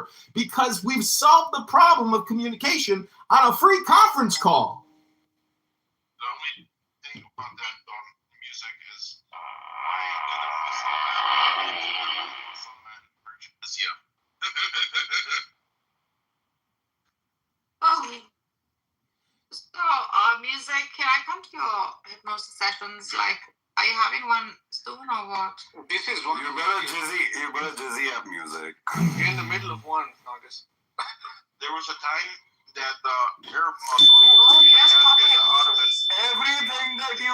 over because we've solved the problem of communication on a free conference call. The only thing about that music is music. Can I come to your hypnosis sessions? Like, are you having one soon or what? This is one. You better jizzy up music. You're in the middle of one, August. There was a time that the hair muscle yes, out of it. Everything that you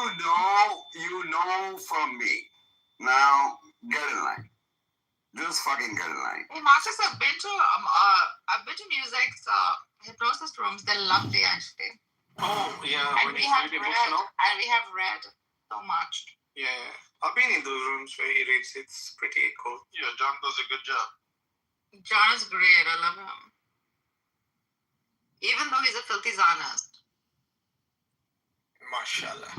know from me. Now, get in line. Just fucking get in line. Hey, Marcus, I've been to music's hypnosis rooms. They're lovely, actually. Oh, yeah. And we have read so much. Yeah. I've been in those rooms where he reads. It's pretty cool. Yeah, John does a good job. John is great. I love him. Even though he's a filthy Zionist. Mashallah.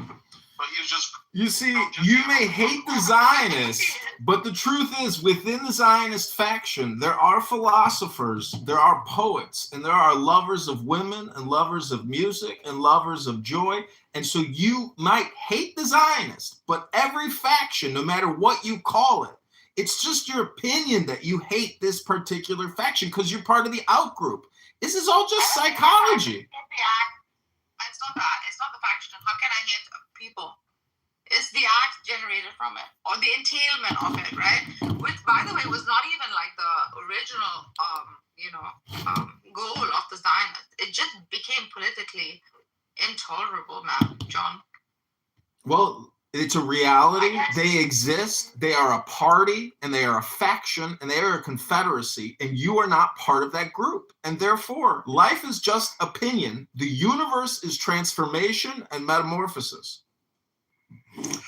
But he's just... You see, you may hate the Zionists, but the truth is, within the Zionist faction, there are philosophers, there are poets, and there are lovers of women, and lovers of music, and lovers of joy. And so you might hate the Zionists, but every faction, no matter what you call it, it's just your opinion that you hate this particular faction because you're part of the outgroup. This is all just psychology. It's not that. It's not the faction. How can I hate people? It's the act generated from it, or the entailment of it, right? Which, by the way, was not even like the original, goal of the Zionists. It just became politically intolerable, man, John. Well, it's a reality. They exist. They are a party, and they are a faction, and they are a confederacy, and you are not part of that group. And therefore, life is just opinion. The universe is transformation and metamorphosis. And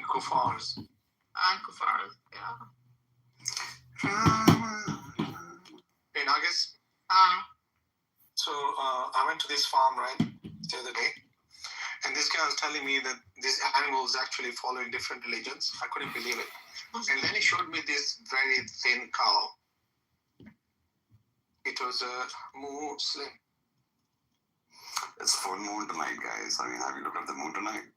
kuffars. Yeah. In August? So I went to this farm, right, the other day. And this guy was telling me that these animals actually following different religions. I couldn't believe it. And then he showed me this very thin cow. It was a Muslim. It's full moon tonight, guys. I mean, have you looked at the moon tonight?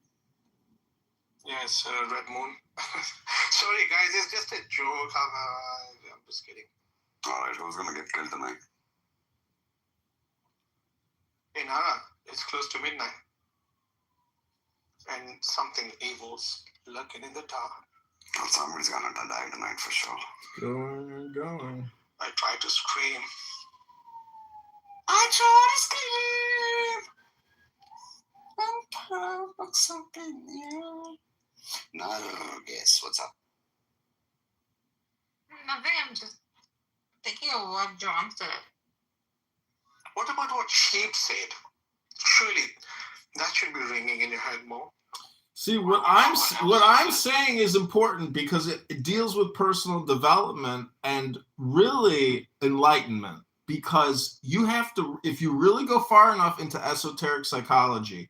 Yes, red moon. Sorry, guys, it's just a joke. I'm just kidding. All right, who's gonna get killed tonight? In Ara, it's close to midnight. And something evil's lurking in the dark. Well, somebody's gonna die tonight for sure. Going. I tried to scream. I'm proud of something new. Now, guess what's up? Nothing. I'm just thinking of what John said. What about what sheep said? Surely that should be ringing in your head more. See, what I'm saying is important because it deals with personal development and really enlightenment. Because you have to, if you really go far enough into esoteric psychology,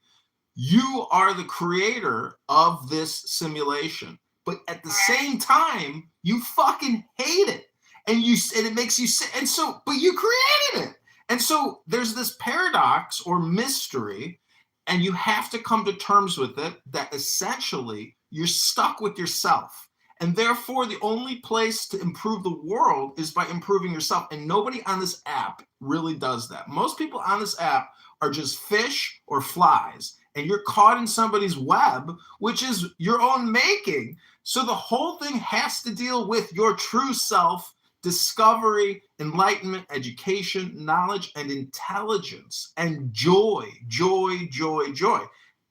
you are the creator of this simulation. But at the same time, you fucking hate it. And it makes you sick. And so, but you created it. And so there's this paradox or mystery, and you have to come to terms with it, that essentially you're stuck with yourself. And therefore, the only place to improve the world is by improving yourself. And nobody on this app really does that. Most people on this app are just fish or flies. And you're caught in somebody's web, which is your own making. So the whole thing has to deal with your true self, discovery, enlightenment, education, knowledge, and intelligence, and joy.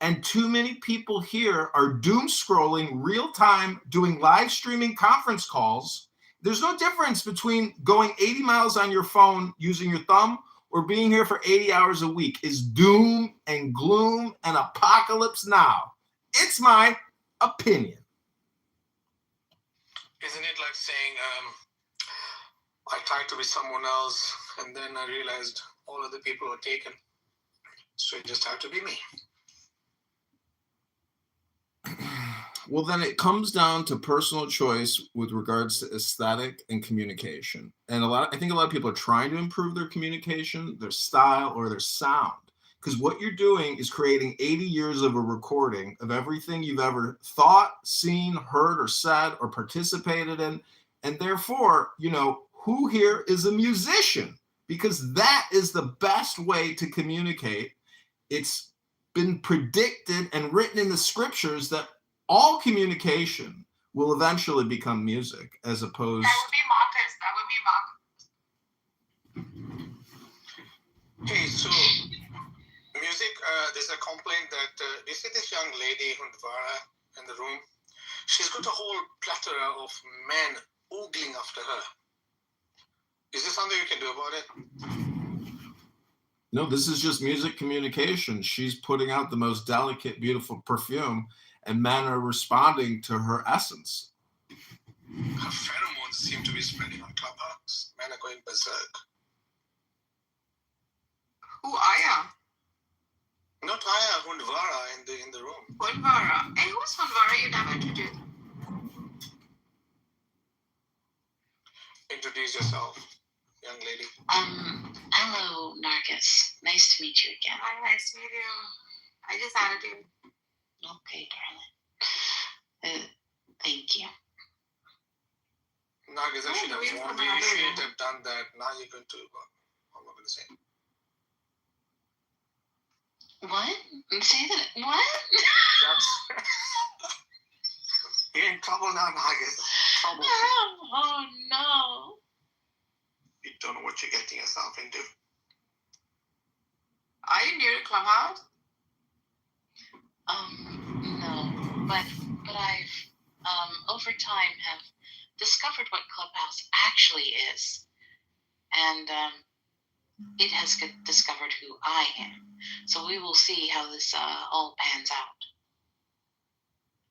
And too many people here are doom scrolling real time, doing live streaming conference calls. There's no difference between going 80 miles on your phone using your thumb or being here for 80 hours a week. Is doom and gloom and apocalypse now. It's my opinion. Isn't it like saying, I tried to be someone else and then I realized all of the people were taken. So it just had to be me. Well, then it comes down to personal choice with regards to aesthetic and communication. And I think a lot of people are trying to improve their communication, their style, or their sound. Because what you're doing is creating 80 years of a recording of everything you've ever thought, seen, heard, or said, or participated in. And therefore, who here is a musician? Because that is the best way to communicate. It's been predicted and written in the scriptures that all communication will eventually become music, as opposed. That would be Marcus. That would be Marcus. Hey, so music. There's a complaint that you see this young lady Hundvara in the room. She's got a whole plethora of men oogling after her. Is there something you can do about it? No, this is just music communication. She's putting out the most delicate, beautiful perfume, and men are responding to her essence. Her pheromones seem to be spreading on Clubhouse. Men are going berserk. Who Aya? Not Aya, Hundvara in the room. Hundvara. Hey, who's Hundvara? You never introduced. Introduce yourself, young lady. Hello, Narcus. Nice to meet you again. Hi, nice to meet you. I just added you. Okay, darling. Thank you. Nargis, I should have warned you. You should have done that. Now you're going to. I'm not going to say. What? Say that. What? You're in trouble now, Nargis. Trouble. Oh, no. You don't know what you're getting yourself into. Are you new to Clubhouse? No. But I've, over time have discovered what Clubhouse actually is. And, it has discovered who I am. So we will see how this all pans out.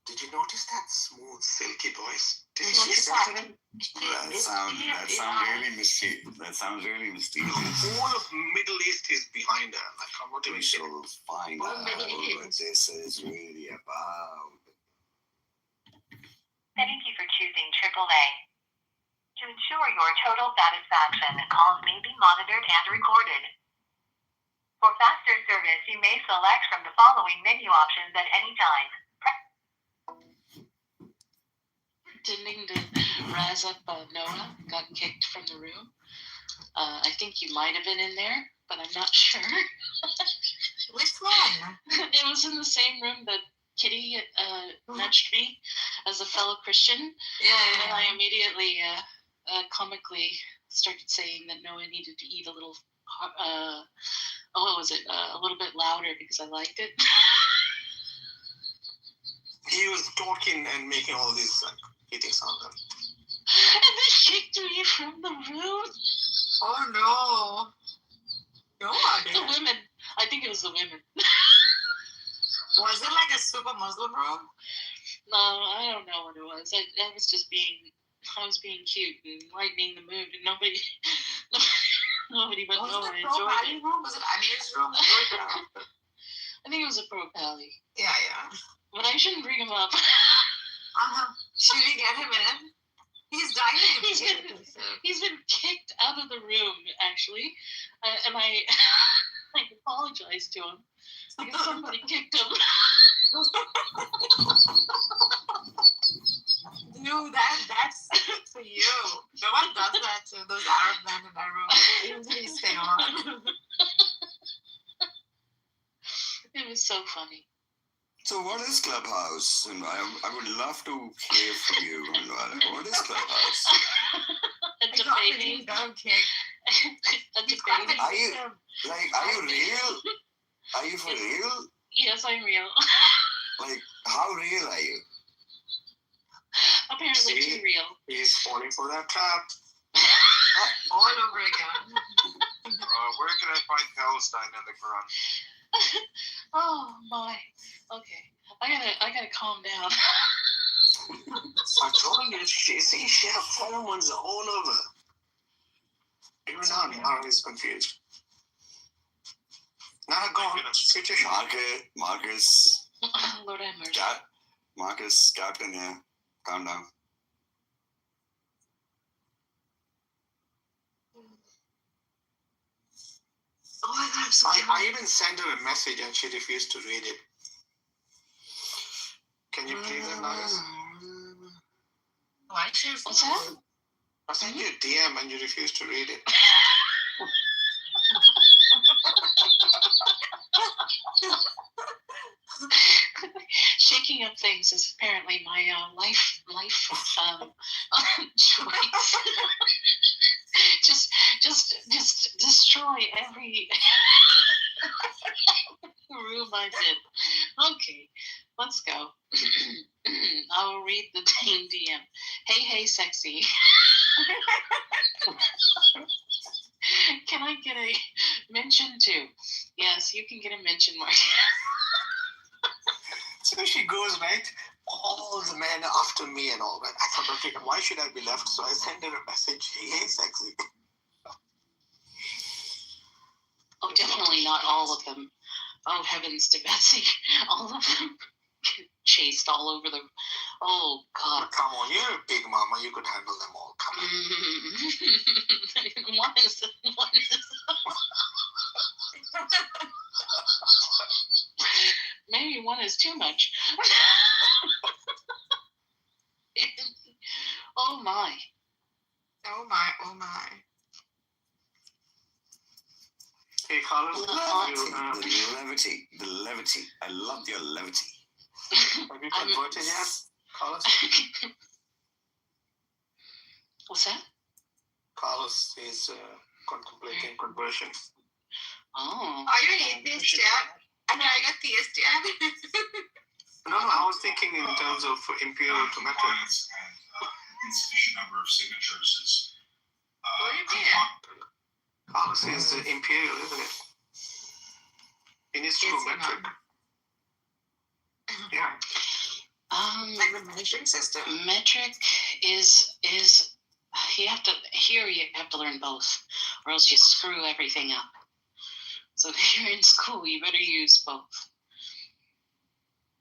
Did you notice that smooth, silky voice? Did you She's notice that? silent. That sounds really mysterious. That sounds really The mysterious. whole of Middle East is behind her. Like, I'm not even We sure. shall find Well, out maybe it what is. this is really about. Thank you for choosing AAA. To ensure your total satisfaction, calls may be monitored and recorded. For faster service, you may select from the following menu options at any time. Pretending to razz up Noah got kicked from the room. I think you might have been in there, but I'm not sure. Which one? It was in the same room that Kitty nudged me as a fellow Christian. And I immediately comically started saying that Noah needed to eat a little, a little bit louder because I liked it. He was talking and making all these eating sounds. And they kicked me from the room. Oh no. No The idea. women. I think it was the women. Was it like a super Muslim room? No, I don't know what it was. I was just I was being cute and lightening the mood, and nobody but Was Noah it a enjoyed pro-Pally it. room? Was it Amir's room? I think it was a pro pally, Yeah. but I shouldn't bring him up. Should we get him in? He's dying to He's been kicked out of the room, actually, and I apologized to him because somebody kicked him. Dude, that's for you. No one does that to those Arab men in that room. Usually stay on. It was so funny. So what is Clubhouse? And I would love to hear from you. What is Clubhouse? A debating. A debating. Are you real? Are you for real? Yes, I'm real. Like, how real are you? Apparently See? too real. He's falling for that trap. All over again. Where can I find Palestine in the Quran? Oh my. Okay. I gotta calm down. I told you, she had pheromones all over. Even now, he's confused. Now go on, switch your shot. Marcus, Lord have mercy. Marcus, Captain here. Calm down. Oh my God, I'm so I even sent her a message and she refused to read it. Can you please, Nagas? Why should What's that? I sent you a DM and you refused to read it. Shaking up things is apparently my life choice. just destroy every room I'm in. Okay, let's go. I'll read the dang DM. Hey, sexy. Can I get a mention too? Yes, you can get a mention, Mark. So she goes, right? All the men after me and all, right? I thought, okay, why should I be left? So I sent her a message. Hey, sexy. Oh, definitely not all of them. Oh, heavens to Betsy. All of them get chased all over the... Oh, God. Come on, you're a big mama. You could handle them all. Come on. One is... Maybe one is too much. Oh, my. Oh my. Hey, Carlos. The levity. I love your levity. Have you converted yet, Carlos? What's that? Carlos is contemplating conversion. Oh. Are you an atheist yet? I mean, are you a theist yet? No, I was thinking in terms of imperial to metric. Insufficient number of signatures is. What do you mean? Carlos is imperial, isn't it? He needs to go Yes, metric. Yeah. Like the measuring system. Metric is you have to learn both, or else you screw everything up. So if you're in school, you better use both.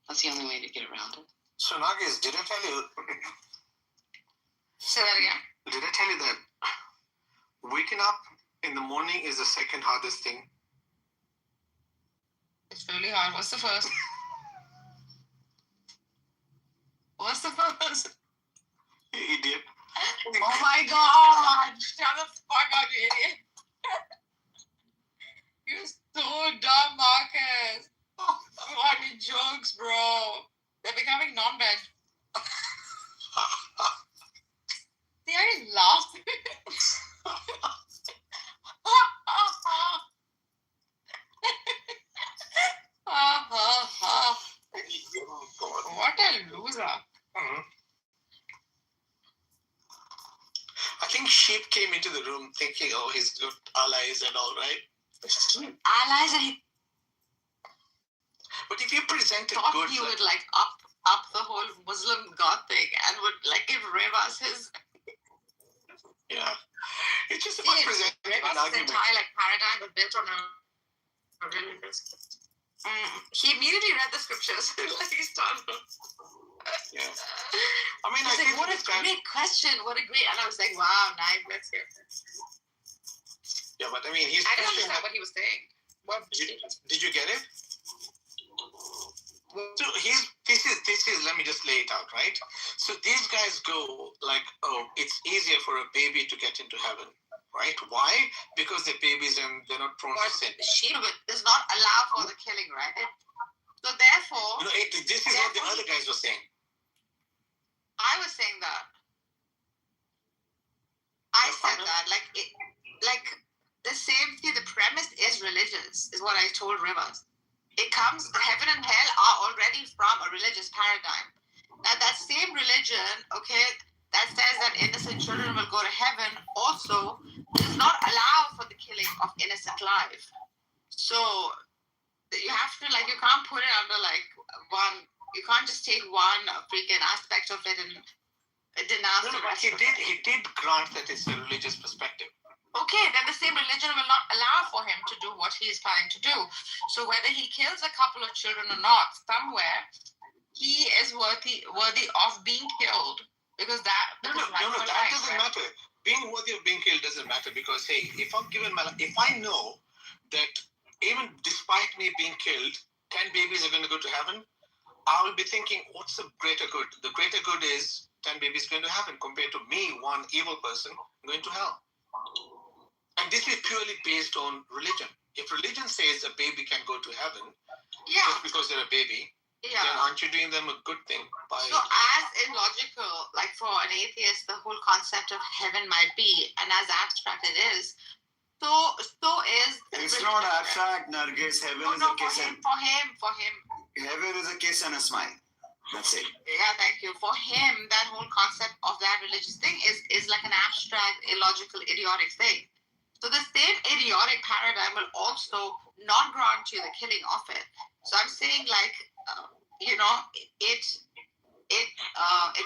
That's the only way to get around it. So Nagis, did I tell you? Say that again. Did I tell you that waking up in the morning is the second hardest thing? It's really hard. What's the first? What's the first? You idiot. Oh my God! Shut the fuck up, you idiot! You're so dumb, Marcus. What are your jokes, bro? They're becoming non-veg. They already laughed. What a loser. Mhm. I think Sheep came into the room thinking, oh, he's got allies and all, right? Allies, and he But if you presented thought good, he like, would like up the whole Muslim God thing and would like give Rivas his yeah, it's just about presenting an Rivas' argument. entire like paradigm was built on a religious. He immediately read the scriptures. Like he started. Yeah. I mean, I He's think like, what a this guy. great question! What a great, and I was like, wow, nice, let's hear. Yeah, but I mean, he's. I didn't understand what he was saying. What? Did you get it? So this is let me just lay it out, right? So these guys go like, oh, it's easier for a baby to get into heaven, right? Why? Because they're babies and they're not prone to sin. She does not allow for the killing, right? So therefore, You know, this is what the other guys were saying. I was saying that. I said that, like the same thing. The premise is religious, is what I told Rivers. It comes, heaven and hell are already from a religious paradigm. Now that same religion, okay, that says that innocent children will go to heaven, also does not allow for the killing of innocent life. So you have to you can't put it under one. You can't just take one freaking aspect of it and denounce No, the rest. he did grant that it's a religious perspective. Okay, then the same religion will not allow for him to do what he is planning to do. So whether he kills a couple of children or not, somewhere he is worthy of being killed because that No, because life for that life, doesn't right? matter. Being worthy of being killed doesn't matter because, hey, if I'm given my life, if I know that even despite me being killed, 10 babies are going to go to heaven, I will be thinking, what's the greater good? The greater good is 10 babies going to heaven compared to me, one evil person, going to hell. And this is purely based on religion. If religion says a baby can go to heaven Yeah, just because they're a baby, then yeah. aren't you doing them a good thing by So as illogical, like for an atheist, the whole concept of heaven might be, and as abstract it is, so is It's religion, not right? abstract, Nargis. Heaven No, is no, a kiss and for him. heaven is a kiss and a smile. That's it. Yeah, thank you. For him, that whole concept of that religious thing is like an abstract, illogical, idiotic thing. So the same idiotic paradigm will also not grant you the killing of it. So I'm saying, like, it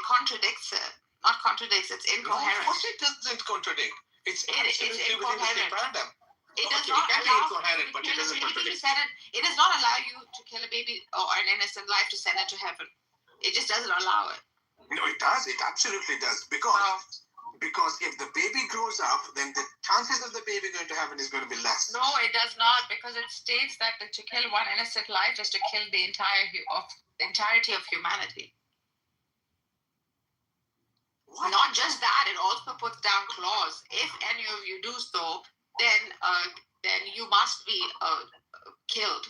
contradicts it. Not contradicts. It's No, of incoherent. course it doesn't contradict. It's absolutely within the same incoherent. paradigm. It does Okay, not it can be allow incoherent, you but to it kill a doesn't baby. contradict. It does not allow you to kill a baby or an innocent life to send it to heaven. It just doesn't allow it. No, it does. It absolutely does. Because if the baby grows up, then the chances of the baby going to heaven is going to be less. No, it does not, because it states that to kill one innocent life is to kill the entirety of humanity. What? Not just that, it also puts down clause. If any of you do so, then you must be killed.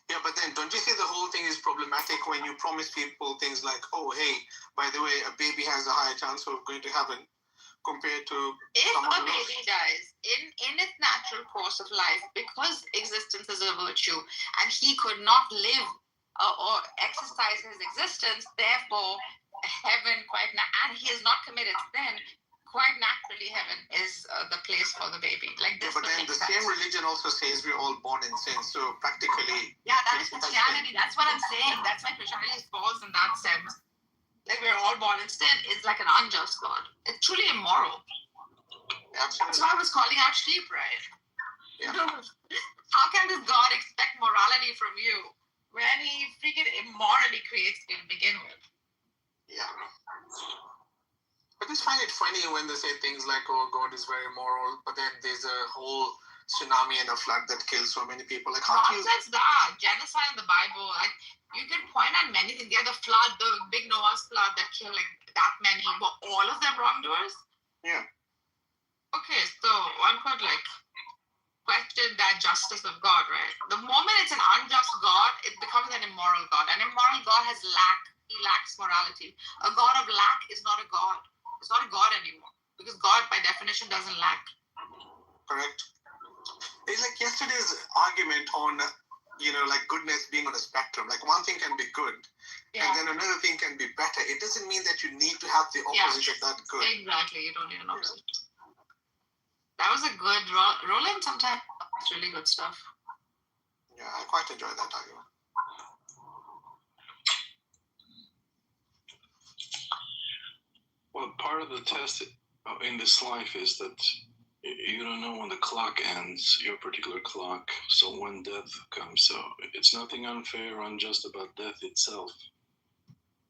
Yeah, but then don't you see the whole thing is problematic when you promise people things like, oh, hey, by the way, a baby has a higher chance of going to heaven compared to If someone a else. baby dies in its natural course of life, because existence is a virtue, and he could not live or exercise his existence, therefore heaven and he has not committed sin, quite naturally heaven is the place for the baby. Like Yeah, this but would then make the sense. same religion also says we're all born in sin, so practically. Yeah, that is Christianity. That's what I'm saying. That's why Christianity falls in that sense. Like we're all born in sin is like an unjust God. It's truly immoral. That's why I was calling out sheep, right? Yeah. How can this God expect morality from you when he freaking immorally creates you to begin with? Yeah. I just find it funny when they say things like, oh, God is very moral, but then there's a whole tsunami and a flood that kills so many people. Like, how do you... Nonsense that. Genocide in the Bible. Like, you can point at many things. Yeah, the flood, the big Noah's flood that killed like that many. Were all of them wrongdoers? Yeah. Okay, so one could like question that justice of God, right? The moment it's an unjust God, it becomes an immoral God. An immoral God he lacks morality. A God of lack is not a God. It's not a God anymore. Because God by definition doesn't lack. Correct. It's like yesterday's argument on, like goodness being on a spectrum. Like one thing can be good, and then another thing can be better. It doesn't mean that you need to have the opposite of that good. Exactly. You don't need an opposite. That was a good Roland sometime. It's really good stuff. Yeah, I quite enjoyed that argument. Well, part of the test in this life is that you don't know when the clock ends, your particular clock, so when death comes. So it's nothing unfair or unjust about death itself.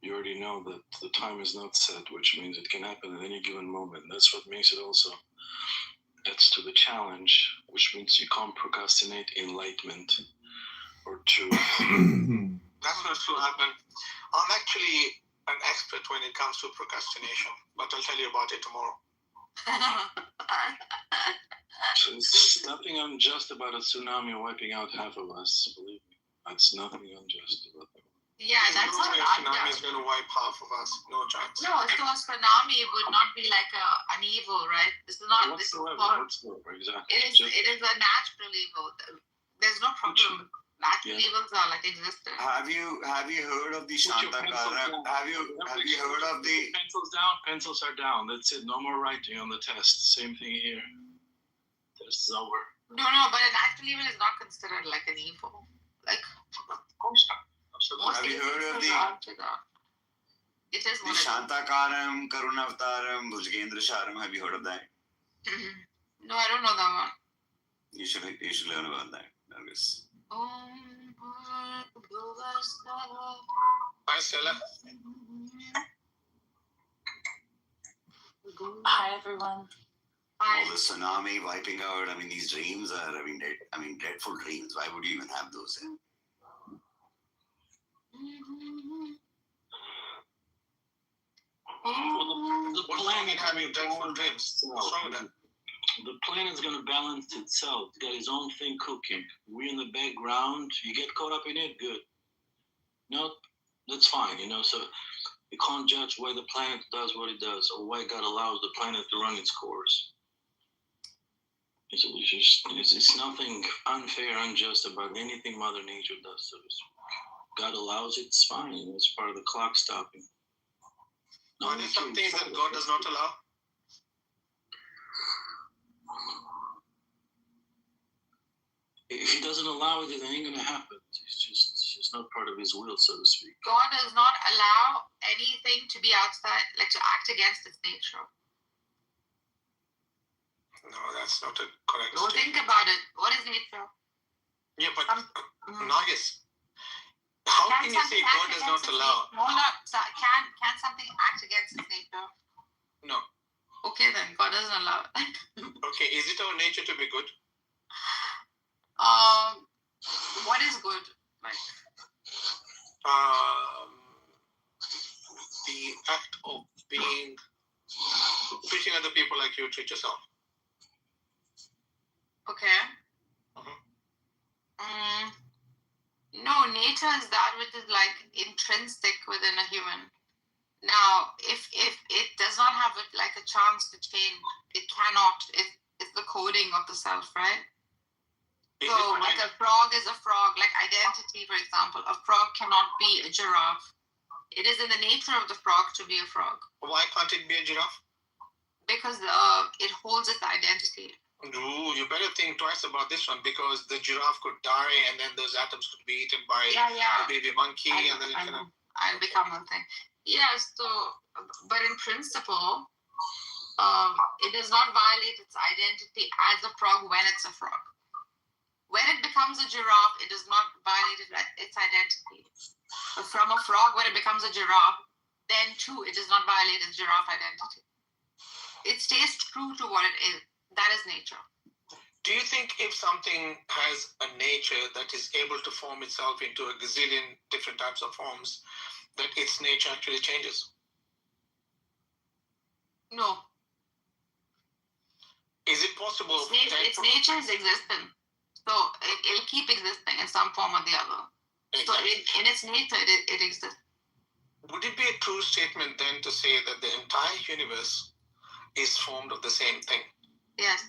You already know that the time is not set, which means it can happen at any given moment. That's what makes it also adds to the challenge, which means you can't procrastinate enlightenment or truth. That's not true, Alban. I'm actually an expert when it comes to procrastination, but I'll tell you about it tomorrow. So it's nothing unjust about a tsunami wiping out half of us, believe me. That's nothing unjust about that. Yeah, that's no not way a tsunami is going to wipe half of us. No chance. No, so a tsunami would not be like an evil, right? This is not. Whatsoever, exactly. It is a natural evil. There's no problem. Natural evils are like existent. Have you heard of the Shantakaram? Have you heard of the pencils down? Pencils are down. That's it. No more writing on the test. Same thing here. Test is over. No, but an natural evil is not considered like an evil. Like, of course not. Have you heard of it is the Shantakaram, Karunavtaram, Bhujgendra Sharam? Have you heard of that? No, I don't know that one. You should learn about that. Hi, Stella. Hi, everyone. All the tsunami wiping out. I mean, these dreams are, dreadful dreams. Why would you even have those? The What's wrong in having dreadful dreams? What's wrong with that? The planet is going to balance itself. It's got its own thing cooking. We're in the background. You get caught up in it, good. No, that's fine, So you can't judge why the planet does what it does or why God allows the planet to run its course. It's nothing unfair, unjust about anything Mother Nature does. So God allows it, it's fine. It's part of the clock stopping. Are there some things that God does not allow? If He doesn't allow it, it ain't gonna happen. It's just not part of His will, so to speak. God does not allow anything to be outside, like to act against its nature. No, that's not a correct So statement. think about it. What is nature? Yeah, but Mhm. Nagis, how can you say God does not allow? Hold on. So can something act against its nature? No. Okay, then God doesn't allow it. Okay, is it our nature to be good? What is good? Like, The act of being treating other people like you treat yourself. okay. No, nature is that which is like intrinsic within a human. Now, if it does not have like a chance to change, it cannot. It's the coding of the self, right? Is So, it like a frog is a frog. Like identity, for example, a frog cannot be a giraffe. It is in the nature of the frog to be a frog why can't it be a giraffe? because it holds its identity. No, you better think twice about this one because the giraffe could die and then those atoms could be eaten by a baby monkey and then it can. And become one thing. Yes, so, but in principle, it does not violate its identity as a frog when it's a frog. When it becomes a giraffe, it does not violate its identity. But from a frog, when it becomes a giraffe, then too, it does not violate its giraffe identity. It stays true to what it is. That is nature. Do you think if something has a nature that is able to form itself into a gazillion different types of forms, that its nature actually changes? No. Is it possible? Its nature is existent. So it'll keep existing in some form or the other. Exactly. So in its nature, it exists. Would it be a true statement then to say that the entire universe is formed of the same thing? Yes.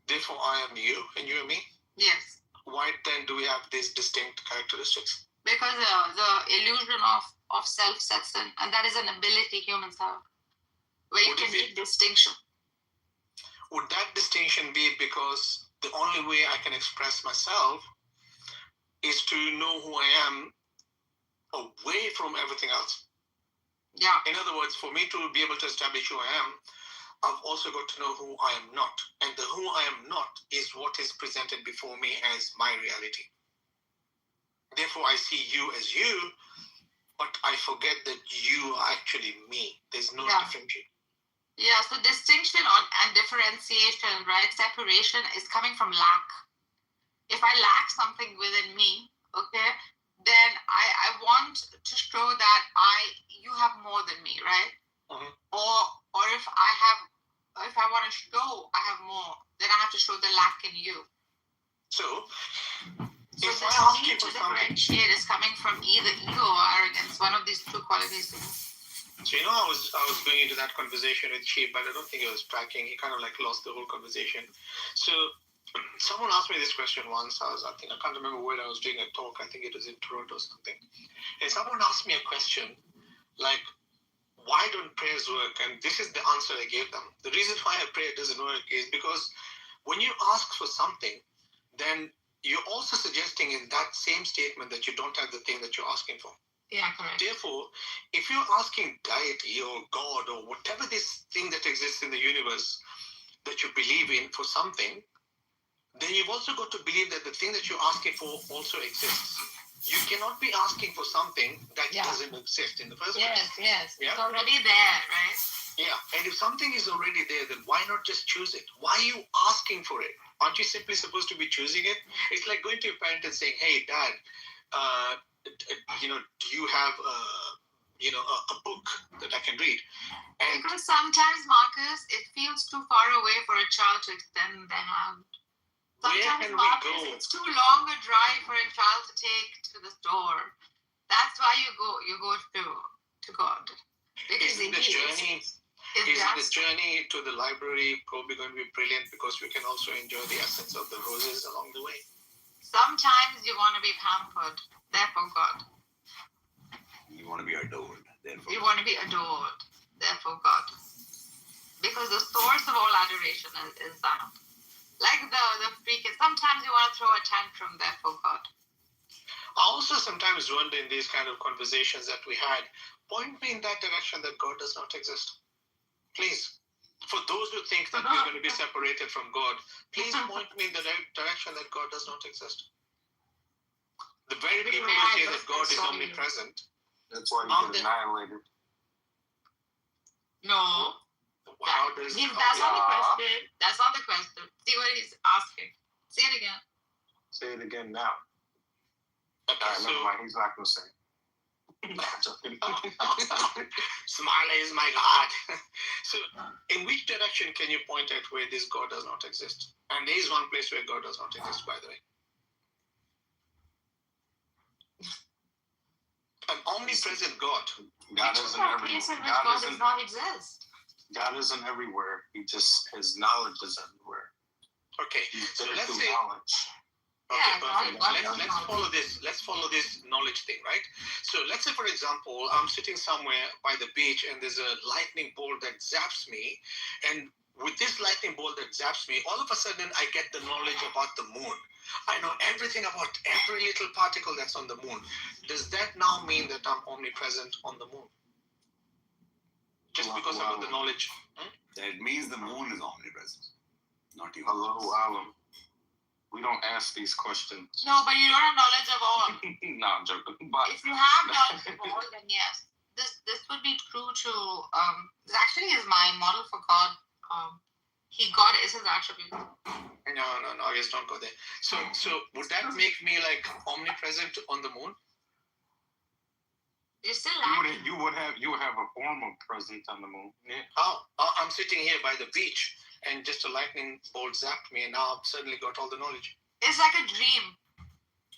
Therefore, I am you and you are me? Yes. Why then do we have these distinct characteristics? Because the illusion of self sets in, and that is an ability humans have, where you can make distinction. Would that distinction be because the only way I can express myself is to know who I am away from everything else? Yeah. In other words, for me to be able to establish who I am, I've also got to know who I am not. And the who I am not is what is presented before me as my reality. Therefore, I see you as you, but I forget that you are actually me. There's no differentiation. Yeah, so distinction and differentiation, right? Separation is coming from lack. If I lack something within me, okay, then I want to show that you have more than me, right? Mm-hmm. Or if I want to show I have more, then I have to show the lack in you. So the if I ask you need to for something, differentiate is coming from either ego or arrogance, one of these two qualities. So I was going into that conversation with Chief, but I don't think he was tracking. He kind of like lost the whole conversation. So someone asked me this question once. I can't remember where I was doing a talk. I think it was in Toronto or something. And someone asked me a question like, why don't prayers work? And this is the answer I gave them. The reason why a prayer doesn't work is because when you ask for something, then you're also suggesting in that same statement that you don't have the thing that you're asking for. Yeah, correct. Therefore, if you're asking deity or God or whatever this thing that exists in the universe that you believe in for something, then you've also got to believe that the thing that you're asking for also exists. You cannot be asking for something that doesn't exist in the first place. Yes. Yeah? It's already there, right? Yeah, and if something is already there, then why not just choose it? Why are you asking for it? Aren't you simply supposed to be choosing it? It's like going to your parent and saying, "Hey, Dad, do you have a book that I can read?" And Because sometimes, Marcus, it feels too far away for a child to extend their hand. where Sometimes, can we Marcus, go? it's too long a drive for a child to take to the store. That's why you go to God. Because Isn't the journey to the library probably going to be brilliant because we can also enjoy the essence of the roses along the way? Sometimes you want to be pampered, therefore God. You want to be adored. Therefore. You want to be adored, therefore God. Because the source of all adoration is that. Like the freak, sometimes you want to throw a tantrum, therefore God. I also sometimes wonder in these kind of conversations that we had, point me in that direction that God does not exist. Please. For those who think that we're going to be separated from God, please point me in the direction that God does not exist. The very people who say that God is omnipresent. That's why you get annihilated. No. How does That's not the question. That's not the question. See what he's asking. Say it again. Say it again now. Okay, Never mind. He's not going to say it. Smiley is my God. So, in which direction can you point at where this God does not exist? And there is one place where God does not exist, by the way. An omnipresent God. God isn't everywhere. God does not exist. God isn't everywhere. His knowledge is everywhere. Okay, so let's say. Knowledge. Okay, perfect. Let's follow this. Let's follow this knowledge thing, right? So let's say, for example, I'm sitting somewhere by the beach and there's a lightning bolt that zaps me, and with this lightning bolt that zaps me, all of a sudden I get the knowledge about the moon. I know everything about every little particle that's on the moon. Does that now mean that I'm omnipresent on the moon? Just because I got the knowledge. That means the moon is omnipresent, not you. Allahu Alam. We don't ask these questions. No, but you don't have knowledge of all. No, I'm joking. But if you have knowledge of all, then yes. This would be true to this actually is my model for God. God is his attribute. No, I guess don't go there. So would that make me like omnipresent on the moon? You're still you would have a form of presence on the moon. Yeah. I'm sitting here by the beach and just a lightning bolt zapped me and now I've suddenly got all the knowledge. It's like a dream.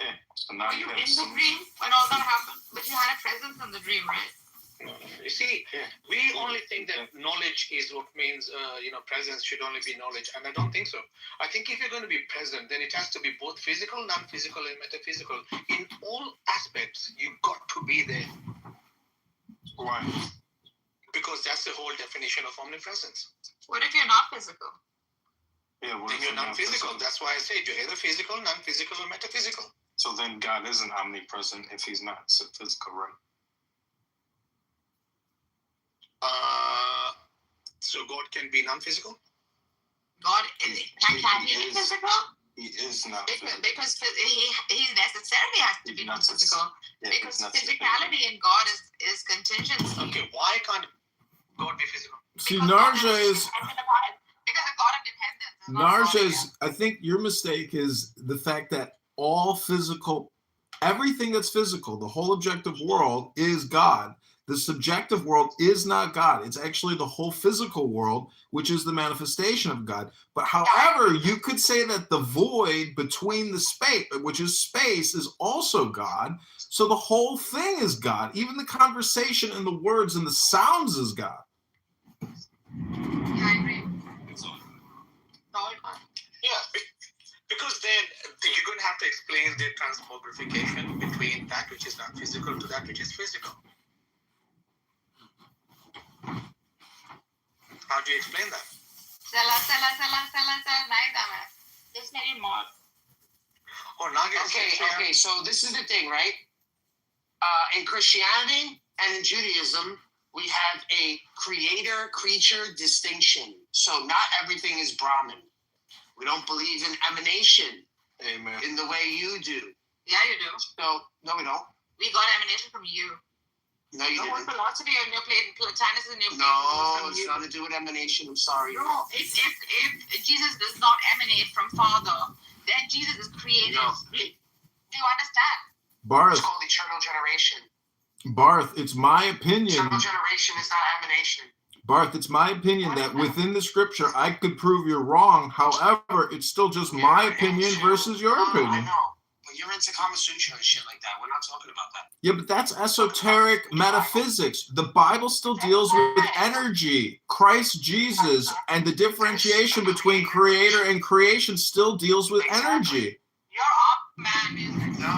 Yeah. So now Were you in the dream when all that happened? But you had a presence in the dream, right? No. You see, we only think that knowledge is what means, presence should only be knowledge. And I don't think so. I think if you're going to be present, then it has to be both physical, non-physical, and metaphysical. In all aspects, you've got to be there. Why? Because that's the whole definition of omnipresence. What if you're not physical? Yeah, then you're non-physical. That's why I said you're either physical, non-physical, or metaphysical. So then God isn't omnipresent if he's not physical, right? So God can be non-physical? God is can he be physical? He is not because he necessarily has to be non-physical. Yeah, because physicality in God is contingent. Okay, why can't God be physical? See, Narja is. Because of God of dependence. Narja is. I think your mistake is the fact that all physical, everything that's physical, the whole objective world is God. The subjective world is not God. It's actually the whole physical world, which is the manifestation of God. But however, you could say that the void between the space, which is space, is also God. So the whole thing is God. Even the conversation and the words and the sounds is God. Yeah, I agree. Yeah, because then you're going to have to explain the transmogrification between that which is not physical to that which is physical. How do you explain that? Just maybe more. Oh, Naga. Okay, so this is the thing, right? In Christianity and in Judaism, we have a creator-creature distinction. So not everything is Brahman. We don't believe in emanation Amen. in the way you do. Yeah, you do. So, no, we don't. We got emanation from you. No, you The whole didn't. philosophy on your plate, Plotinus and your plate No, from it's you. nothing to do with emanation. I'm sorry. No, if Jesus does not emanate from Father, then Jesus is created. No. Do you understand? Barth, It's called eternal generation. Barth, it's my opinion. Eternal generation is not emanation. Barth, it's my opinion that within the scripture, I could prove you're wrong. However, it's still just my opinion versus your I opinion. know. But you're into Kama Sutra and shit like that. We're not talking about that. Yeah, but that's esoteric metaphysics. The Bible still deals with energy. Christ Jesus and the differentiation between creator and creation still deals with energy. You're up, man. Music. No.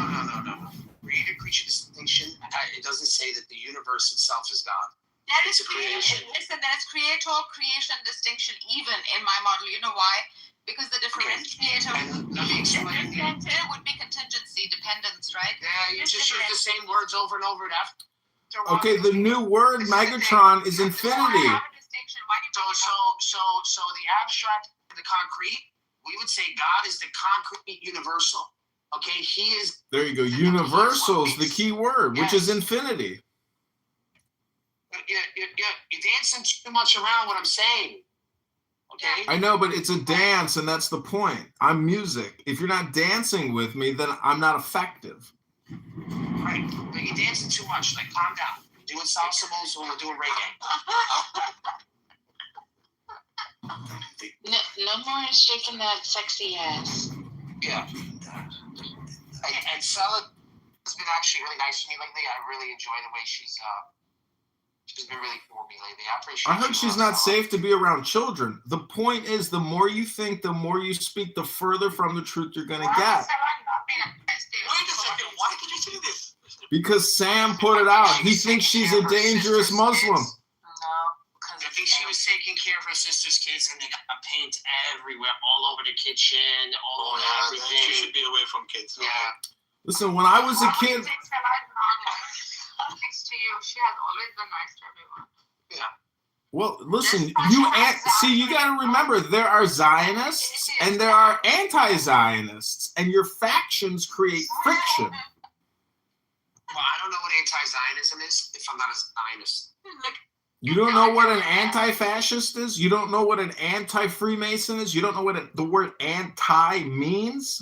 Creator creature distinction. It doesn't say that the universe itself is God. That It's is a creation. Listen, that is creator, creation, distinction, even in my model. You know why? Because the differentiator And let me explain. would be contingency, dependence, right? Yeah, you just use the same words over and over. Okay, the new word Megatron is infinity. I have a distinction. Why do you So the abstract, the concrete, we would say God is the concrete universal. Okay, He is. There you go. Universal is the key word, which is Yes. infinity. You're dancing too much around what I'm saying. Okay. I know, but it's a dance, and that's the point. I'm music. If you're not dancing with me, then I'm not effective. Right. But you're dancing too much. Like, calm down. We're doing salsa moves when we're doing reggae. No more shaking that sexy ass. Yeah. And Sella has been actually really nice to me lately. I really enjoy the way she's been really cool with me lately. I appreciate I heard she's not safe to be around children. The point is, the more you think, the more you speak, the further from the truth you're going to get. Wait a second. Why did you say this? Because Sam put it out. He thinks she's a dangerous Muslim. I think she was taking care of her sister's kids, and they got paint everywhere, all over the kitchen, all over everything. She should be away from kids. Yeah. Listen, when I was a kid, Thanks to you, she has always been nice to everyone. Yeah. well, listen, you got to remember, there are Zionists and there are anti-Zionists, and your factions create friction. Well, I don't know what anti-Zionism is if I'm not a Zionist. You don't know what an anti-fascist is? You don't know what an anti-Freemason is? You don't know what the word anti means?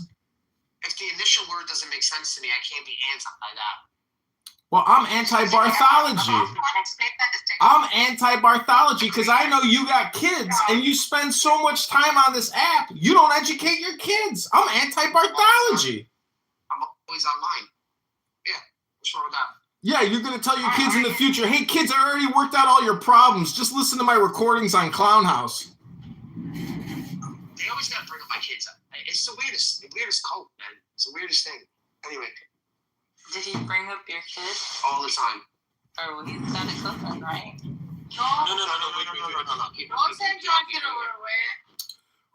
If the initial word doesn't make sense to me, I can't be anti that. Well, I'm anti-Barthology. I'm anti-Barthology because I know you got kids and you spend so much time on this app, you don't educate your kids. I'm anti-Barthology. I'm always online. Yeah, what's wrong with that? Yeah, you're going to tell your kids in the future, hey, kids, I already worked out all your problems. Just listen to my recordings on Clown House. They always got to bring up my kids. It's the weirdest cult, man. It's the weirdest thing. Anyway. Did he bring up your kid? All the time. Or well, he's got a cousin, right? No. Don't send John Kitover away.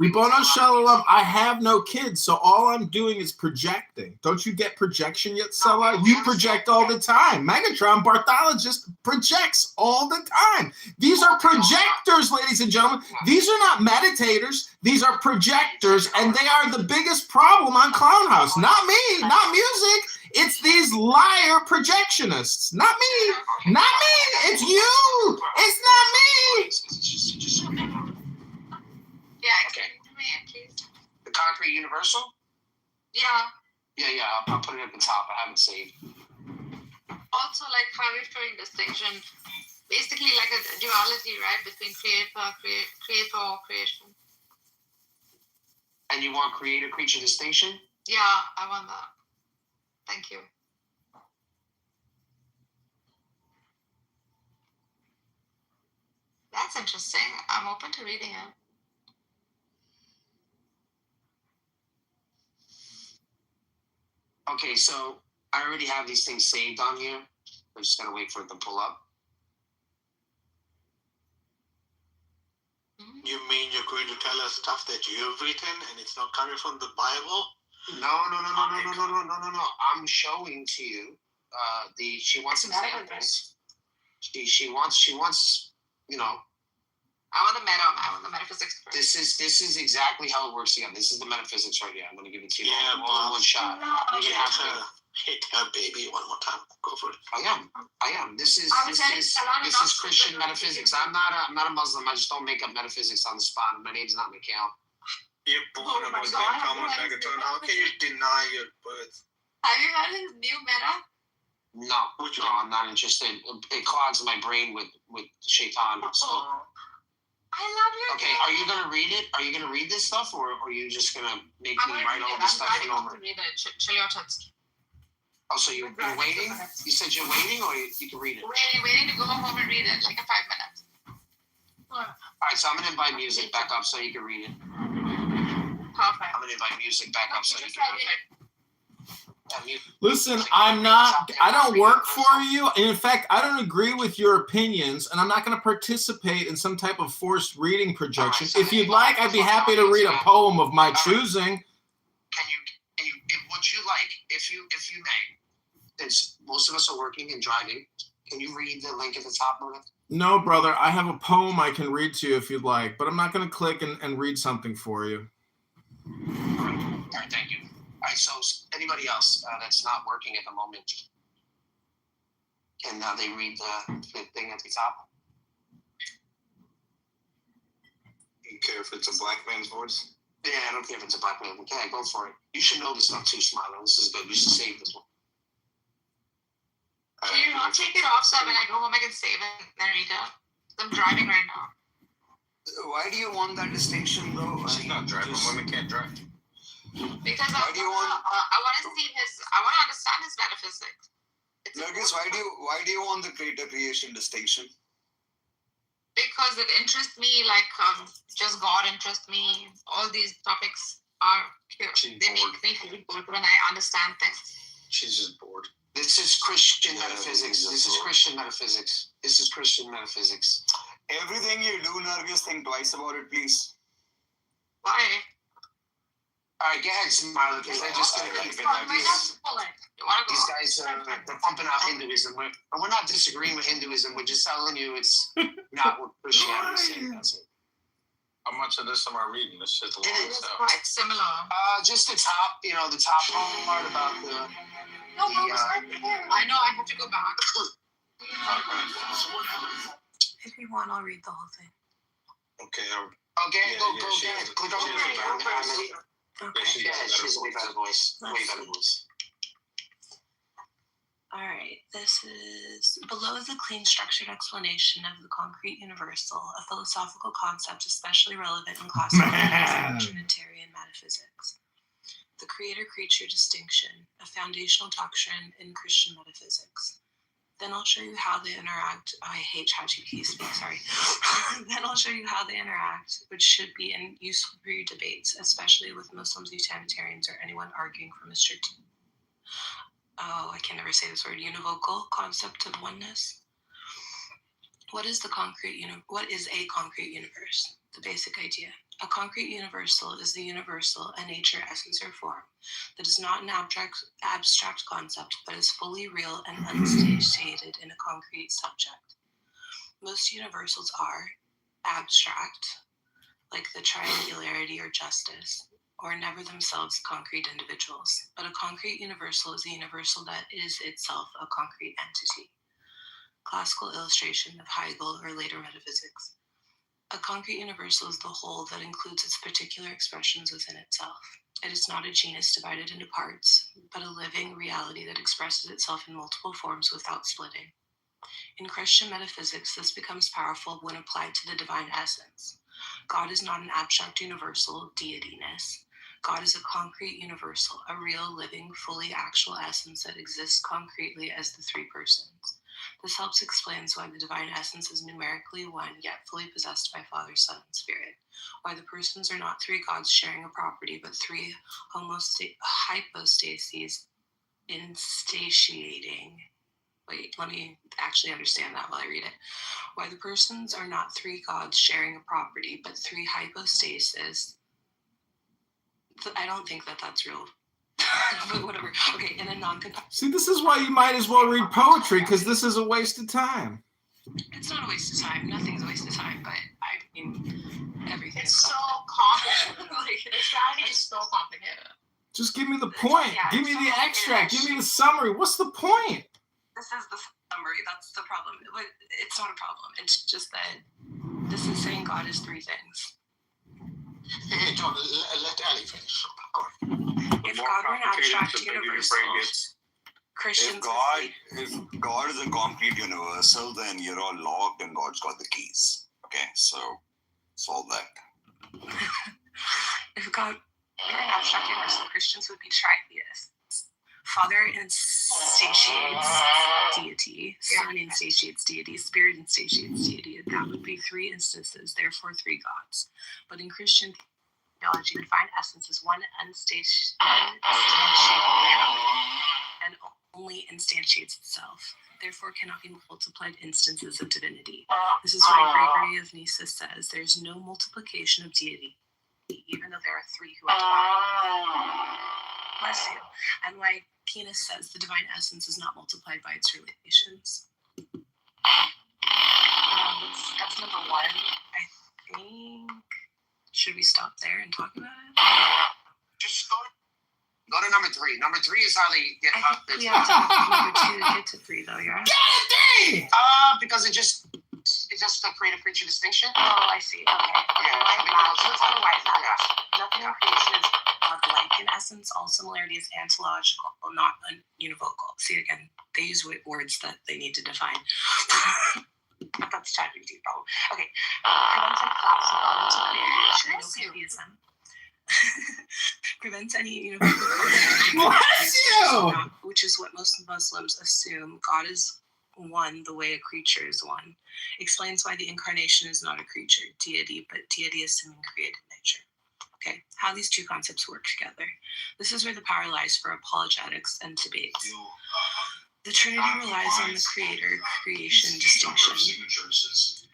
Ribono Shalom, I have no kids, so all I'm doing is projecting. Don't you get projection yet, Sella? You project all the time. Megatron Barthologist projects all the time. These are projectors, ladies and gentlemen. These are not meditators. These are projectors, and they are the biggest problem on Clown House. Not me, not music. It's these liar projectionists. Not me. Not me. It's you. It's not me. Yeah, explain to me, please. The concrete universal? Yeah. Yeah. I'll put it at the top. I haven't saved. Also, like how you're showing distinction, basically like a duality, right, between creator, creation. And you want creator-creature distinction? Yeah, I want that. Thank you. That's interesting. I'm open to reading it. Okay, so I already have these things saved on here. I'm just gonna wait for it to pull up. You mean you're going to tell us stuff that you've written and it's not coming from the Bible? No. I'm showing to you. She wants examples. She wants. You know. I want the meta. I want the metaphysics first. This is exactly how it works again. This is the metaphysics right here. I'm gonna give it to you Yeah, all in one shot. You're gonna have to hit that baby one more time. Go for it. I am. This is I was telling Salon this is about Christian the- metaphysics. I'm not a Muslim. I just don't make up metaphysics on the spot. My name's not Mikhail. You're born a my Muslim, God, come on, I Megatron. haven't How can you deny your birth? Have you heard his new meta? No, I'm not interested. It clogs my brain with shaitan. So I love your. okay, are you gonna read it? Are you gonna read this stuff, or are you just gonna make I'm me gonna write read all it. this I'm stuff driving and off over? to read it. Chill your tits. Oh, so you're waiting? You said you're waiting, or you can read it? Waiting to go home and read it like in 5 minutes. All right, so I'm gonna invite music back up so you can read it. Perfect. I'm gonna invite music back up so you can read it. Listen, I don't work for you. In fact, I don't agree with your opinions, and I'm not going to participate in some type of forced reading projection. If you'd like, I'd be happy to read a poem of my choosing. Would you like, if you may, since most of us are working and driving, can you read the link at the top of it? No, brother, I have a poem I can read to you if you'd like, but I'm not going to click and read something for you. All right, thank you. All right, so anybody else that's not working at the moment, can they read the thing at the top? You care if it's a black man's voice? Yeah, I don't care if it's a black man. Okay, go for it. You should know this stuff too, Smilo. This is good. You should save this one. Can you not take it off so when I go home I can save it and then read it? I'm driving right now. Why do you want that distinction, though? She's not driving. Women can't drive. Because Why do you want- I want to see I want to understand his metaphysics. Nurgis, why do you want the creator creation distinction? Because it interests me, like just God interests me. All these topics are cute. They make me feel good when I understand things. She's just bored. This is Christian Yeah, metaphysics. this This is is Christian metaphysics. This is Christian metaphysics. Everything you do, Nurgis, think twice about it, please. Why? All right, go ahead, Smilo, because they're just going to keep it like this. You want to go? These guys, they're pumping out Hinduism. We're not disagreeing with Hinduism. We're just telling you it's not what Christianity is saying. That's it. How much of this am I reading? This shit's long It as is hell. quite similar. Just the top, the top part about the. I know I have to go back. If you want, I'll read the whole thing. Okay, Okay, Yeah, go yeah, she ahead. has a- Click on she has a better voice. Okay. she Yeah, does a she's a way better voice. Way Let's better see. voice. All right. This is below is a clean, structured explanation of the concrete universal, a philosophical concept especially relevant in classical and Trinitarian metaphysics. The creator-creature distinction, a foundational doctrine in Christian metaphysics. Then I'll show you how they interact. Oh, I hate ChatGPT speak, sorry. Then I'll show you how they interact, which should be useful for your debates, especially with Muslims, Unitarians, or anyone arguing from a strict, I can never say this word, univocal concept of oneness. What is a concrete universe? The basic idea. A concrete universal is the universal, a nature, essence, or form that is not an abstract concept, but is fully real and uninstantiated in a concrete subject. Most universals are abstract, like the triangularity or justice, or never themselves concrete individuals. But a concrete universal is a universal that is itself a concrete entity. Classical illustration of Hegel or later metaphysics. A concrete universal is the whole that includes its particular expressions within itself. It is not a genus divided into parts, but a living reality that expresses itself in multiple forms without splitting. In Christian metaphysics, this becomes powerful when applied to the divine essence. God is not an abstract universal deityness. God is a concrete universal, a real, living, fully actual essence that exists concretely as the three persons. This helps explains why the divine essence is numerically one, yet fully possessed by Father, Son, and Spirit. Why the persons are not three gods sharing a property, but three hypostases instantiating. Wait, let me actually understand that while I read it. Why the persons are not three gods sharing a property, but three hypostases. I don't think that's real. But whatever. Okay, in a non-compatible. See, this is why you might as well read poetry, because this is a waste of time. It's not a waste of time. Nothing's a waste of time. But I mean, Just give me the point. Yeah, Give me the it's extract. Give me the summary. What's the point? This is the summary. That's the problem. But it's not a problem. It's just that this is saying God is three things. Hey, John, let Ali finish. If God were an abstract universal, Christians if God is a concrete universal, then you're all locked and God's got the keys. Okay, so solve that. If God were an abstract universal, Christians would be tritheists. Father insatiates deity, Son insatiates deity, Spirit insatiates deity. That would be three instances, therefore three gods. But in Christian theology, the divine essence is one unsatiated and only instantiates itself, therefore cannot be multiplied instances of divinity. This is why Gregory of Nyssa says there's no multiplication of deity, even though there are three who are divine. Bless you. And why Aquinas says the divine essence is not multiplied by its relations. That's number one. I think. Should we stop there and talk about it? Just go to number three. Number three is how they get I up. think we have to have number two to get to three, though, yeah? Because it's just a creative creature distinction. Oh, I see. Okay. Let's go to why it matters. Nothing in creation is like in essence. All similarity is antilogical, not univocal. See, again, they use words that they need to define. But that's ChatGPT's problem. Okay. Prevents and collapse of God into creation. No theism. Prevents any univocal. Bless you! Which is what most Muslims assume. God is one the way a creature is one. Explains why the incarnation is not a creature, deity, but deity assuming created nature. Okay, how these two concepts work together. This is where the power lies for apologetics and debates. The Trinity relies on the creator-creation distinction.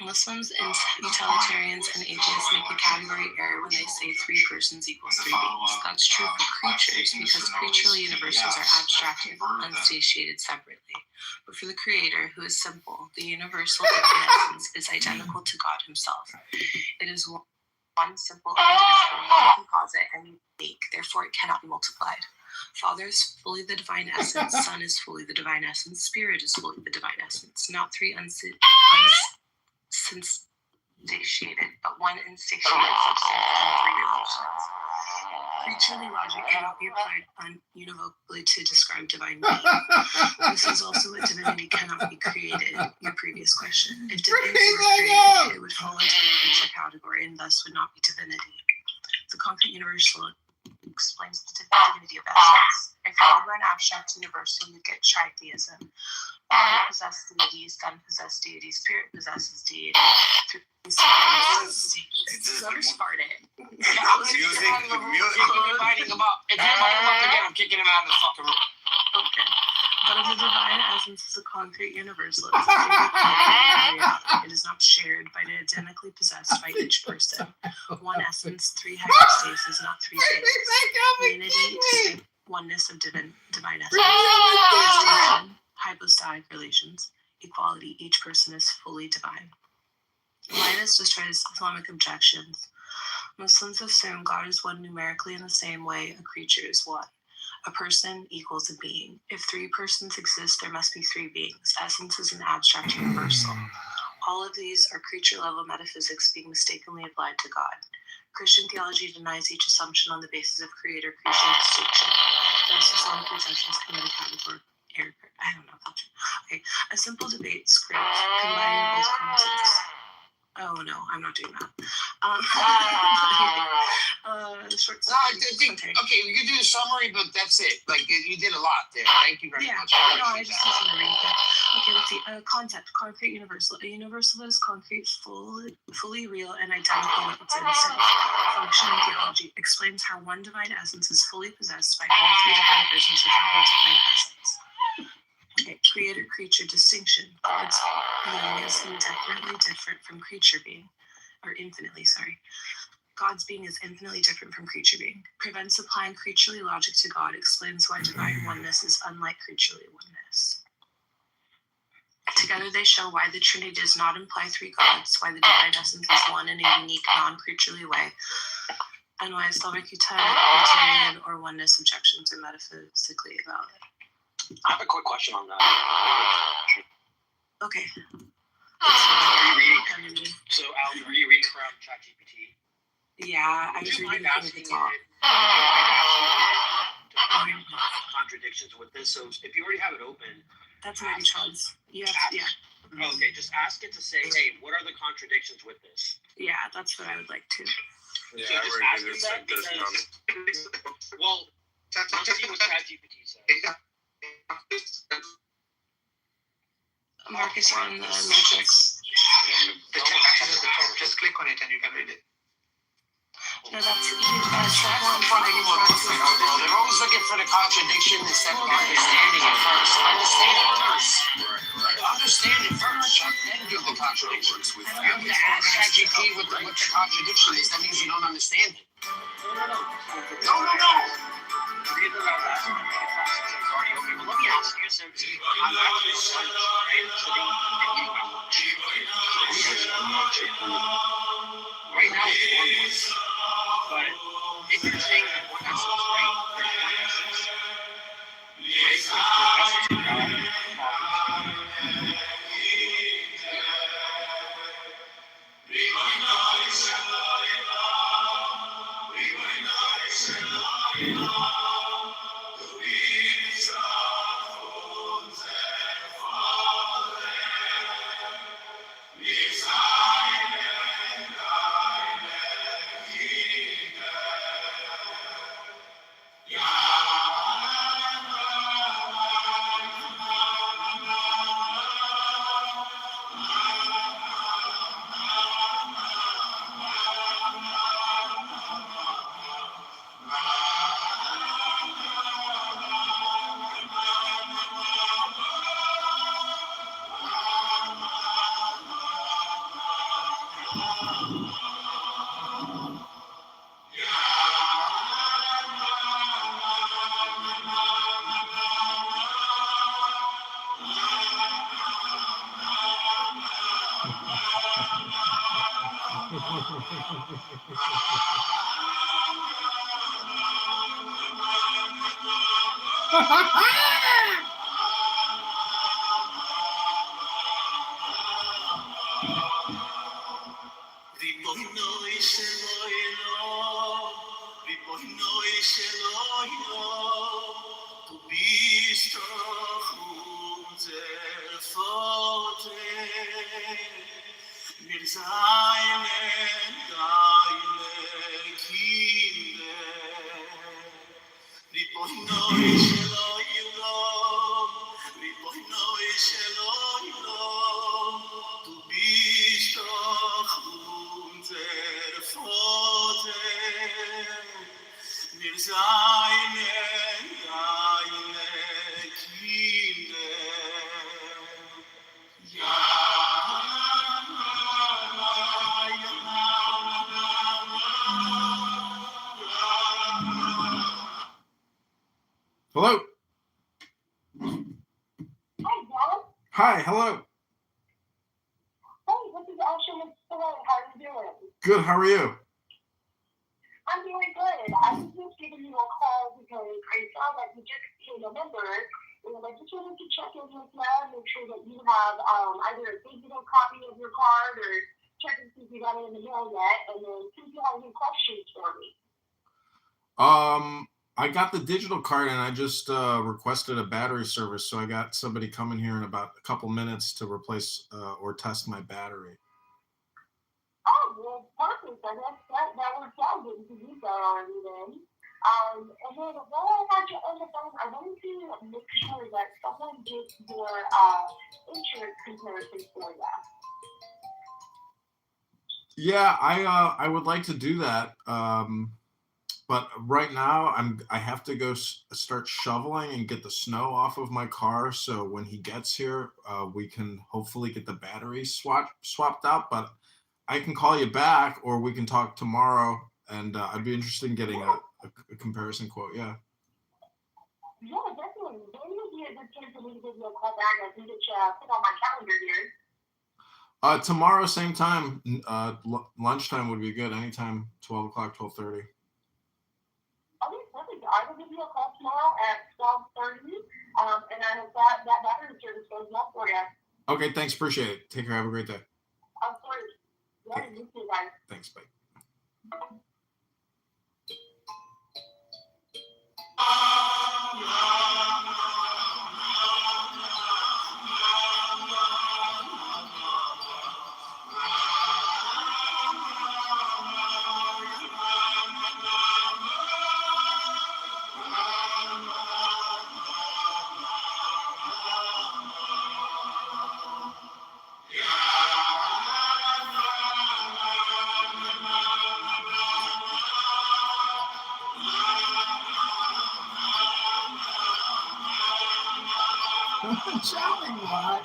Muslims and utilitarians and atheists make a category error when they say three persons equals three beings. That's true for creatures because creaturely universals are abstracted, unsatiated separately. But for the Creator, who is simple, the universal divine essence is identical to God Himself. It is one simple, indivisible, non-composite, and unique. Therefore, it cannot be multiplied. Father is fully the divine essence, Son is fully the divine essence, Spirit is fully the divine essence. Not three unsatiated, but one insatiated substance and three relations. Creaturely logic cannot be applied univocally to describe divine being. This is also what divinity cannot be created. Your previous question. If divinity were created, it would fall into the creature category and thus would not be divinity. The concrete universal explains the divinity of essence. If God were an abstract universal, you get tritheism. Father possessed deity, Son possessed deity, Spirit possesses deity. Whoever started. If you're inviting him up again, I'm kicking him out of the fucking room. Okay. But if the divine essence is a concrete universal, it's it is not shared but identically possessed by each person. One essence, three hypostases, not three states. Unity, distinct oneness of divine essence. Distinction, hypostatic relations. Equality, each person is fully divine. Why this destroys Islamic objections? Muslims assume God is one numerically in the same way a creature is one. A person equals a being. If three persons exist, there must be three beings. Essence is an abstract universal. All of these are creature-level metaphysics being mistakenly applied to God. Christian theology denies each assumption on the basis of creator-creation distinction. Thus, Islamic pretensions commit a categorical error. I don't know if that's true. Okay, a simple debate script combining both concepts. Oh no, I'm not doing that. Short Okay, you can do the summary, but that's it. Like you did a lot there. Thank you very much. No, I just want to read that. Okay, let's see. Concept, concrete universal. A universal that is concrete, fully real, and identical with its instance. Function in theology explains how one divine essence is fully possessed by all three divine persons without multiplying essence. Okay, creator-creature distinction. God's being is indefinitely different from creature being, or infinitely, sorry. God's being is infinitely different from creature being. Prevents applying creaturely logic to God, explains why divine oneness is unlike creaturely oneness. Together they show why the Trinity does not imply three gods, why the divine essence is one in a unique, non-creaturely way, and why Utilitarian or oneness objections are metaphysically valid. I have a quick question on that. Okay. So, Alan, were you reading from ChatGPT? Yeah, I Would was you reading mind from the asking top. it to find contradictions with this? So, if you already have it open, That's Megatron's. Yeah. okay, just ask it to say, hey, what are the contradictions with this? Yeah, that's what I would like to. Yeah, So I just already ask did it it. that because, well, let's see what ChatGPT says. Marcus on the Matrix. The chat is at the top. Just click on it and you can read it. No, that's They're always looking for the contradiction instead of understanding it first. Understand it first. Understand it first. Then give the contradiction. You have to ask ChatGPT what the contradiction is. That means you don't understand it. No. Read the last one. It's already open. But let me ask you, since I'm actually on lunch, right? Sitting and eating my lunch. Right now it's 1-1. But if you're saying that one essence, right? There's one essence. Right? So the essence of God, the Father. Hello. Hi, Dallas. Hi. Hello. Hey, this is Ashley. How are you doing? Good. How are you? I'm doing good. I was just giving you a call because I saw that you just became a member, and I just wanted to check in with you, make sure that you have either a digital copy of your card or check and see if you got it in the mail yet, and then see if you have any questions for me. I got the digital card and I just requested a battery service, so I got somebody coming here in about a couple minutes to replace or test my battery. Oh, well, perfect. I guess that works out good to do that already then. And then while I had you on the phone, I wanted to make sure that someone did your insurance comparison for you. Yeah, I would like to do that. But right now I have to go start shoveling and get the snow off of my car. So when he gets here, we can hopefully get the battery swapped out. But I can call you back, or we can talk tomorrow. And I'd be interested in getting a comparison quote. Yeah. Yeah, definitely. When would be a good time for me to give you a call back? I can get you put on my calendar here. Tomorrow, same time. Lunchtime would be good. Anytime, 12 o'clock, 12:30. me a call tomorrow at 12:30, and I hope that battery service goes well for you. Okay, thanks. Appreciate it. Take care. Have a great day. Of course. Yeah, you too, guys. Thanks. Bye. Shouting what?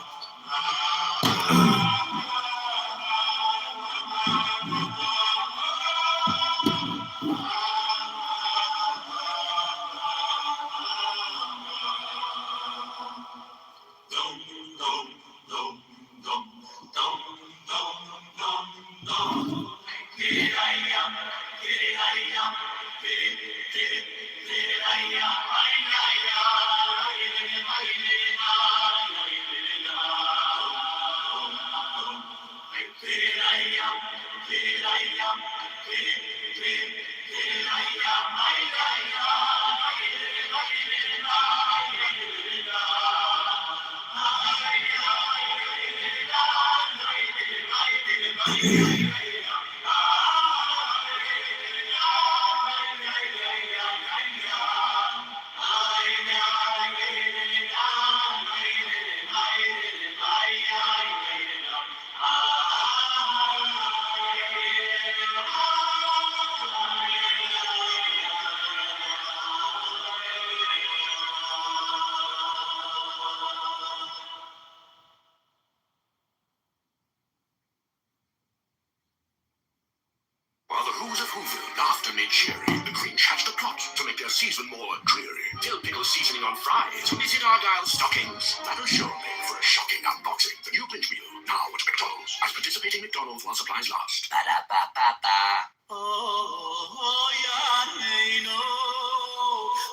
While the Who's of Whoville laughed and made cheery, the Queen hatched a plot to make their season more dreary. Dill pickle seasoning on fries, is it Argyle's stockings? That'll sure make for a shocking unboxing. The new Grinch meal, now at McDonald's. As participating McDonald's while supplies last. Ba-da-ba-ba-ba. Oh, yeah, they know.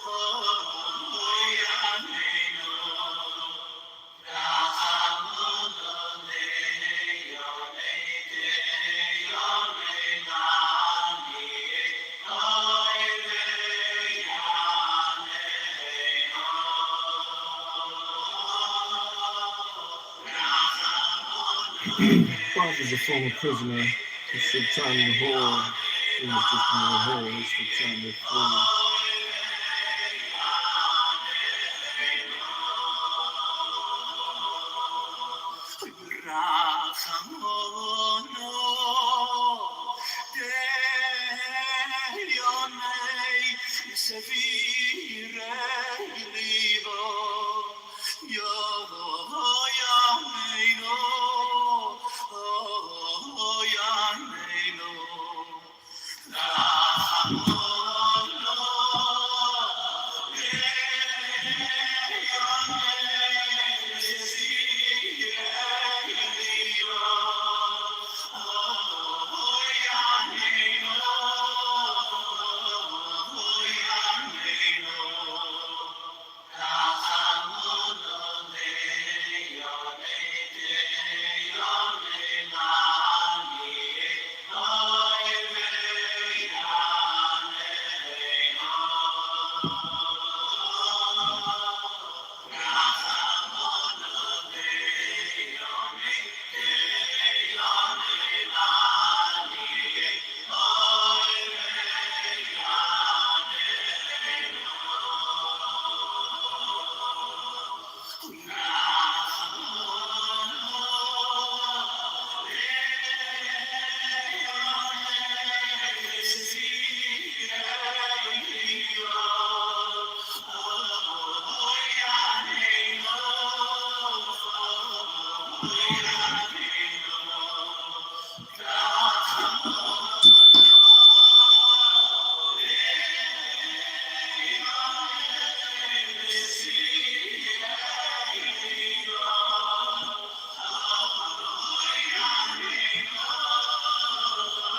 Oh, yeah, they know. Bob is a former prisoner. He stood time in the hall. He was just in the hall. He stood time in the hall.